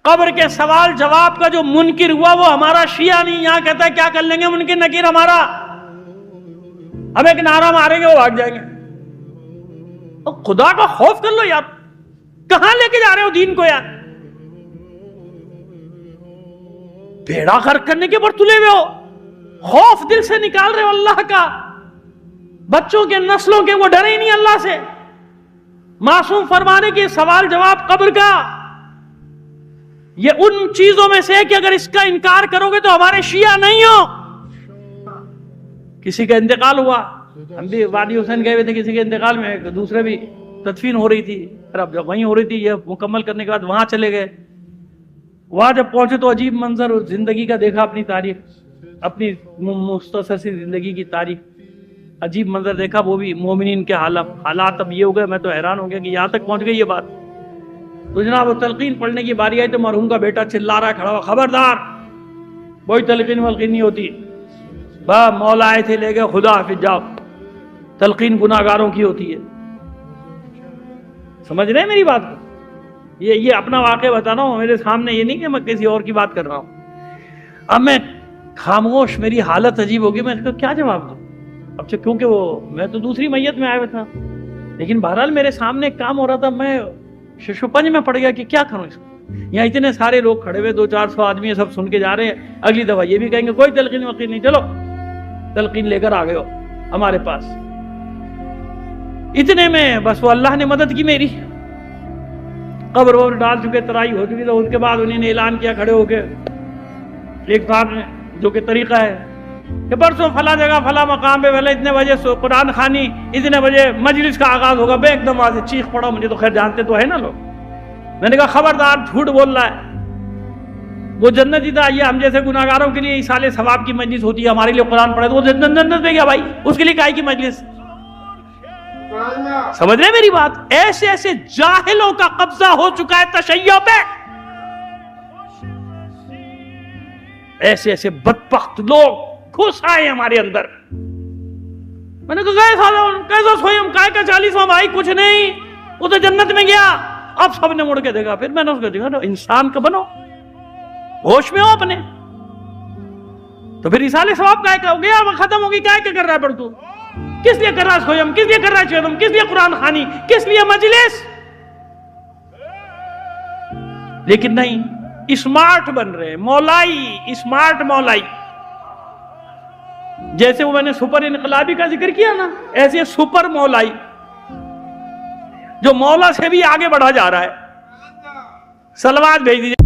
कब्र के सवाल जवाब का जो मुनकिर हुआ वो हमारा शिया नहीं। यहां कहता है क्या कर लेंगे मुनकिर नकीर हमारा, अब एक नारा मारेंगे वो भाग जाएंगे। तो खुदा का खौफ कर लो यार, कहां लेके जा रहे हो दीन को यार? बेड़ा गर्क करने के ऊपर तुले हुए हो, खौफ दिल से निकाल रहे हो अल्लाह का। बच्चों के नस्लों के वो डरे ही नहीं अल्लाह से। मासूम फरमाने के सवाल जवाब कब्र का, ये उन चीजों में से है कि अगर इसका इनकार करोगे तो हमारे शिया नहीं हो। किसी का इंतकाल हुआ, हम भी वादी हुसैन गए हुए थे किसी के इंतकाल में, दूसरे भी तदफीन हो रही थी, अब जब वहीं हो रही थी ये मुकम्मल करने के बाद वहां चले गए। वहां जब पहुंचे तो अजीब मंजर उस जिंदगी का देखा, अपनी तारीख, अपनी मुख्तसर सी जिंदगी की तारीख, अजीब मंजर देखा, वो भी मोमिनीन के हालात अब ये हो गए। मैं तो हैरान हो गया कि यहाँ तक पहुंच गई ये बात। तो जनाब वो तलकीन पढ़ने की बारी आई तो मरहूम का बेटा चिल्ला रहा है खड़ा हुआ, खबरदार कोई तलकीन वलकीन नहीं होती, बा मौला आए थे ले गए, खुदा हाफिज जाओ, तलकीन गुनाहगारों की होती है। समझ रहे हैं मेरी बात को? ये अपना वाक़या बता रहा हूँ मेरे सामने, ये नहीं कि मैं किसी और की बात कर रहा हूँ। अब मैं खामोश, मेरी हालत अजीब होगी, मैं इसको क्या जवाब दूँ? अब क्योंकि वो मैं तो दूसरी मैयत में आया हुआ था, लेकिन बहरहाल मेरे सामने एक काम हो रहा था, मैं शिशुपंज में पड़ गया कि क्या करूं इसको। यहाँ इतने सारे लोग खड़े हुए, 200-400 आदमी सब सुन के जा रहे हैं, अगली दफा ये भी कहेंगे कोई तलकीन वकील नहीं, चलो तलकीन लेकर आ गए हो हमारे पास। इतने में बस वो अल्लाह ने मदद की मेरी, कब्र वब्र डाल चुके, तराई हो चुकी। तो उसके बाद उन्होंने ऐलान किया खड़े होके, एक साहब ने, जो कि तरीका है कि परसों फला जगह फला मकाम पे पहले इतने बजे कुरान खानी, इतने बजे मजलिस का आगाज होगा। बे एकदम वहां से चीख पड़ा, मुझे तो खैर जानते तो है ना लोग। मैंने कहा खबरदार झूठ बोल रहा है, वो जन्नती था, ये हम जैसे गुनाहगारों के लिए इस साले सवाब की मजलिस होती है, हमारे लिए कुरान पढ़े तो वो जन्नत में गया भाई, उसके लिए काहे की मजलिस? समझ रहे मेरी बात? ऐसे ऐसे जाहिलों का कब्जा हो चुका है तशय्यो पे, ऐसे ऐसे बदबख्त लोग घुस आए हमारे अंदर। मैंने कहा कैसा सोयम काय का 40वां भाई, कुछ नहीं, वो तो जन्नत में गया। अब सबने मुड़ के देखा, फिर मैंने उसको देखा, इंसान का बनो, होश में हो अपने। तो फिर इसाले सवाब काय का हो गया, खत्म होगी, काय का कर रहा है पर तू? किस लिए कर रहा है सोयम, किस लिए कर रहा है चेदम, किस लिए कुरान खानी, किस लिए मजलिस? लेकिन नहीं, स्मार्ट बन रहे, मौलाई, स्मार्ट मौलाई। जैसे वो मैंने सुपर इनकलाबी का जिक्र किया ना, ऐसे सुपर मौलाई जो मौला से भी आगे बढ़ा जा रहा है। सलवात भेज दीजिए।